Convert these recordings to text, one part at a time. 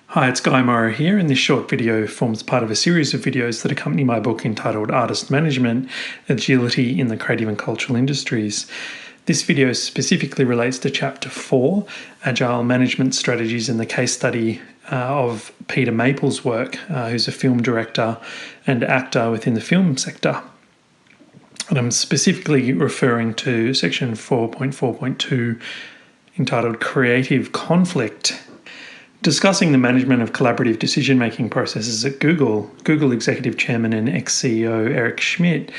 Hi, it's Guy Morrow here, and this short video forms part of a series of videos that accompany my book entitled Artist Management, Agility in the Creative and Cultural Industries. This video specifically relates to Chapter 4, Agile Management Strategies, and the case study of Peter Maple's work, who's a film director and actor within the film sector. And I'm specifically referring to section 4.4.2 entitled Creative Conflict. Discussing the management of collaborative decision-making processes at Google, Google Executive Chairman and ex-CEO Eric Schmidt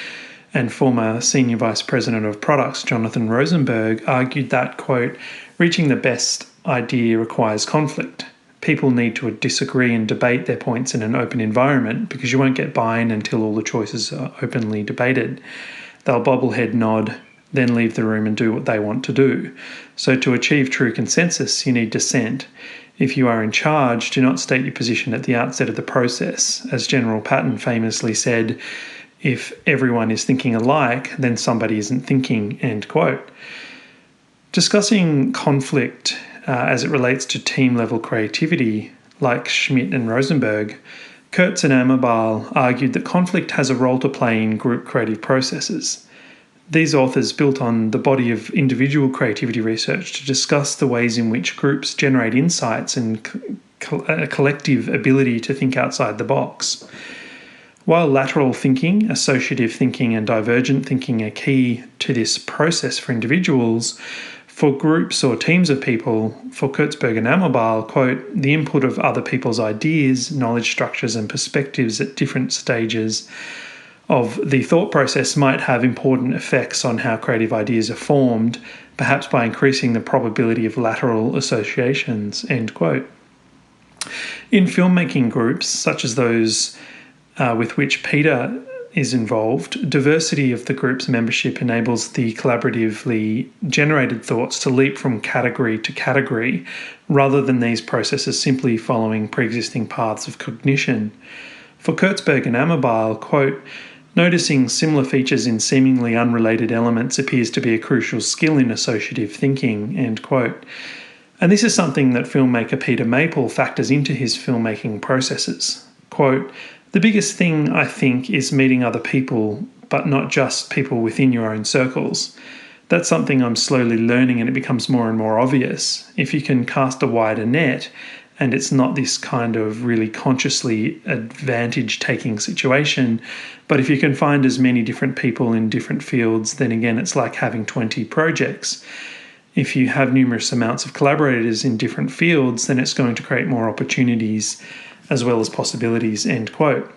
and former Senior Vice President of Products Jonathan Rosenberg argued that, quote, reaching the best idea requires conflict. People need to disagree and debate their points in an open environment because you won't get buy-in until all the choices are openly debated. They'll bobblehead nod, then leave the room and do what they want to do. So to achieve true consensus, you need dissent. If you are in charge, do not state your position at the outset of the process. As General Patton famously said, if everyone is thinking alike, then somebody isn't thinking, end quote. Discussing conflict as it relates to team-level creativity, like Schmidt and Rosenberg, Kurtz and Amabile argued that conflict has a role to play in group creative processes. These authors built on the body of individual creativity research to discuss the ways in which groups generate insights and a collective ability to think outside the box. While lateral thinking, associative thinking, and divergent thinking are key to this process for individuals, for groups or teams of people, for Kurtzberg and Amabile, quote, the input of other people's ideas, knowledge structures, and perspectives at different stages of the thought process might have important effects on how creative ideas are formed, perhaps by increasing the probability of lateral associations, end quote. In filmmaking groups, such as those with which Peter is involved, diversity of the group's membership enables the collaboratively generated thoughts to leap from category to category, rather than these processes simply following pre-existing paths of cognition. For Kurtzberg and Amabile, quote, noticing similar features in seemingly unrelated elements appears to be a crucial skill in associative thinking, end quote. And this is something that filmmaker Peter Maple factors into his filmmaking processes. Quote, the biggest thing, I think, is meeting other people, but not just people within your own circles. That's something I'm slowly learning, and it becomes more and more obvious. If you can cast a wider net, and it's not this kind of really consciously advantage-taking situation, but if you can find as many different people in different fields, then again, it's like having 20 projects. If you have numerous amounts of collaborators in different fields, then it's going to create more opportunities as well as possibilities, end quote.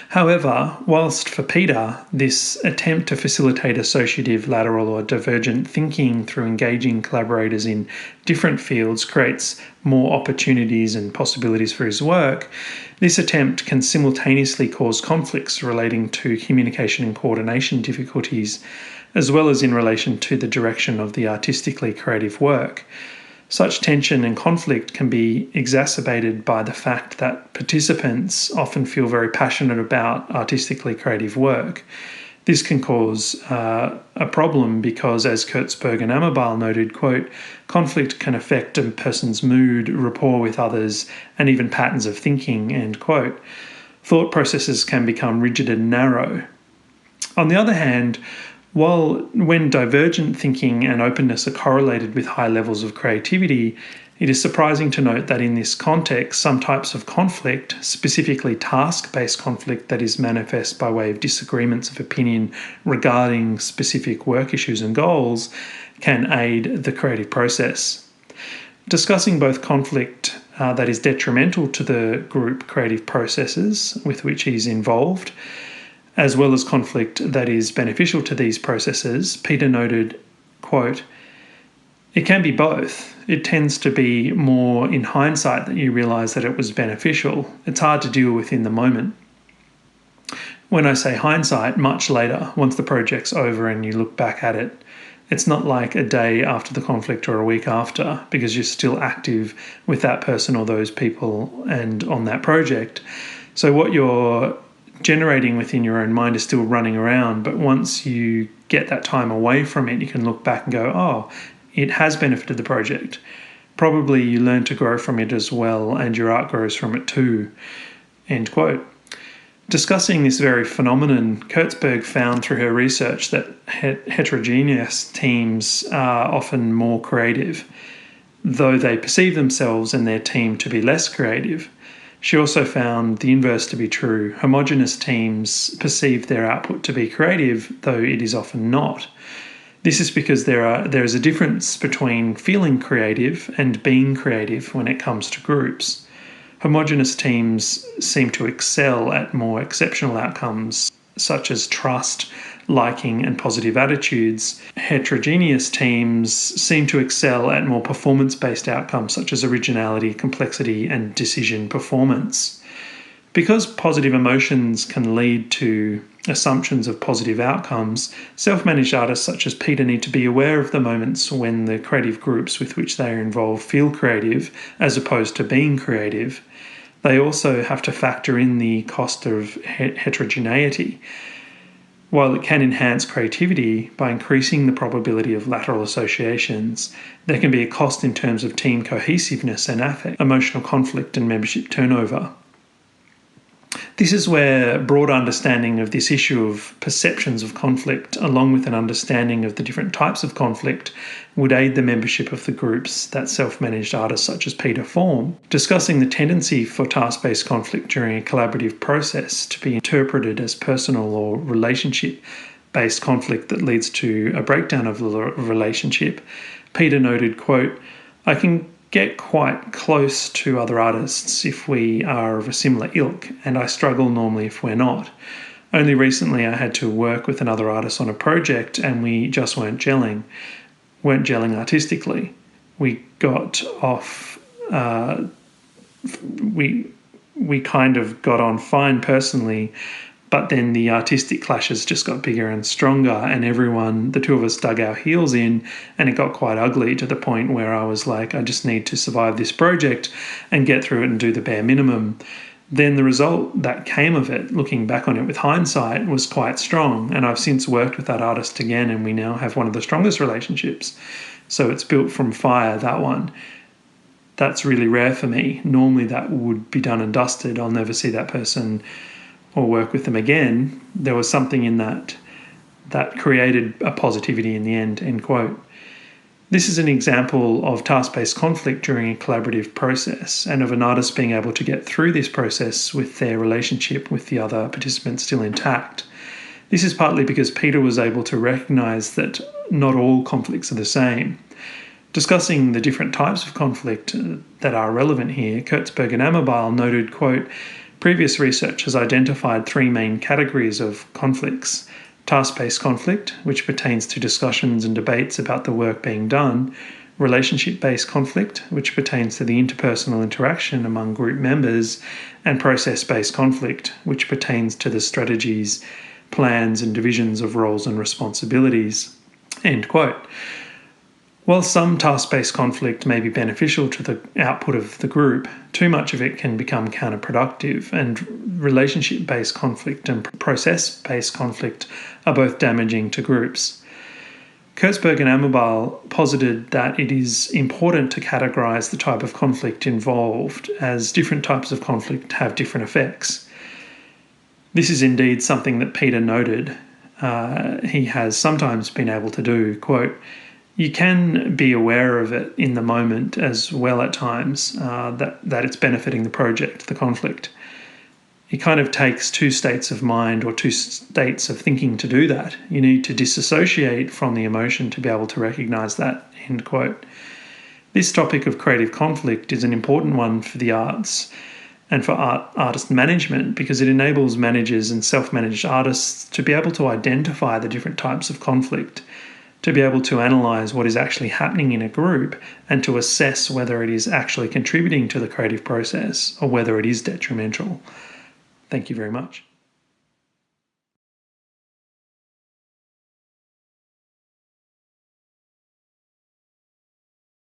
However, whilst for Peter, this attempt to facilitate associative, lateral or divergent thinking through engaging collaborators in different fields creates more opportunities and possibilities for his work, this attempt can simultaneously cause conflicts relating to communication and coordination difficulties, as well as in relation to the direction of the artistically creative work. Such tension and conflict can be exacerbated by the fact that participants often feel very passionate about artistically creative work. This can cause a problem because, as Kurtzberg and Amabile noted, quote, conflict can affect a person's mood, rapport with others, and even patterns of thinking, end quote. Thought processes can become rigid and narrow. On the other hand, when divergent thinking and openness are correlated with high levels of creativity, it is surprising to note that in this context, some types of conflict, specifically task-based conflict that is manifest by way of disagreements of opinion regarding specific work issues and goals, can aid the creative process. Discussing both conflict that is detrimental to the group creative processes with which he's involved, as well as conflict that is beneficial to these processes, Peter noted, quote, it can be both. It tends to be more in hindsight that you realise that it was beneficial. It's hard to deal with in the moment. When I say hindsight, much later, once the project's over and you look back at it, it's not like a day after the conflict or a week after, because you're still active with that person or those people and on that project. So what you're generating within your own mind is still running around, but once you get that time away from it, you can look back and go, oh, it has benefited the project. Probably you learn to grow from it as well, and your art grows from it too." End quote. Discussing this very phenomenon, Kurtzberg found through her research that heterogeneous teams are often more creative, though they perceive themselves and their team to be less creative. She also found the inverse to be true. Homogeneous teams perceive their output to be creative, though it is often not. This is because there is a difference between feeling creative and being creative when it comes to groups. Homogeneous teams seem to excel at more exceptional outcomes, such as trust, liking, and positive attitudes. Heterogeneous teams seem to excel at more performance-based outcomes, such as originality, complexity, and decision performance. Because positive emotions can lead to assumptions of positive outcomes, self-managed artists such as Peter need to be aware of the moments when the creative groups with which they are involved feel creative as opposed to being creative. They also have to factor in the cost of heterogeneity. While it can enhance creativity by increasing the probability of lateral associations, there can be a cost in terms of team cohesiveness and affect, emotional conflict, and membership turnover. This is where broad understanding of this issue of perceptions of conflict, along with an understanding of the different types of conflict, would aid the membership of the groups that self-managed artists such as Peter form. Discussing the tendency for task-based conflict during a collaborative process to be interpreted as personal or relationship-based conflict that leads to a breakdown of the relationship, Peter noted, quote, "I can get quite close to other artists if we are of a similar ilk, and I struggle normally if we're not. Only recently I had to work with another artist on a project and we just weren't gelling artistically. We got off, we kind of got on fine personally, but then the artistic clashes just got bigger and stronger, and the two of us dug our heels in, and it got quite ugly to the point where I was like, I just need to survive this project and get through it and do the bare minimum." Then the result that came of it, looking back on it with hindsight, was quite strong, and I've since worked with that artist again, and we now have one of the strongest relationships. So it's built from fire, that one. That's really rare for me. Normally that would be done and dusted. I'll never see that person or work with them again. There was something in that created a positivity in the end," end quote. This is an example of task-based conflict during a collaborative process, and of an artist being able to get through this process with their relationship with the other participants still intact. This is partly because Peter was able to recognise that not all conflicts are the same. Discussing the different types of conflict that are relevant here, Kurtzberg and Amabile noted, quote, "Previous research has identified three main categories of conflicts: task-based conflict, which pertains to discussions and debates about the work being done; relationship-based conflict, which pertains to the interpersonal interaction among group members; and process-based conflict, which pertains to the strategies, plans, and divisions of roles and responsibilities." End quote. While some task-based conflict may be beneficial to the output of the group, too much of it can become counterproductive, and relationship-based conflict and process-based conflict are both damaging to groups. Kurtzberg and Amabile posited that it is important to categorise the type of conflict involved, as different types of conflict have different effects. This is indeed something that Peter noted he has sometimes been able to do, quote, "You can be aware of it in the moment as well at times, that it's benefiting the project, the conflict. It kind of takes two states of mind or two states of thinking to do that. You need to disassociate from the emotion to be able to recognise that," end quote. This topic of creative conflict is an important one for the arts and for artist management, because it enables managers and self-managed artists to be able to identify the different types of conflict, to be able to analyse what is actually happening in a group, and to assess whether it is actually contributing to the creative process or whether it is detrimental. Thank you very much.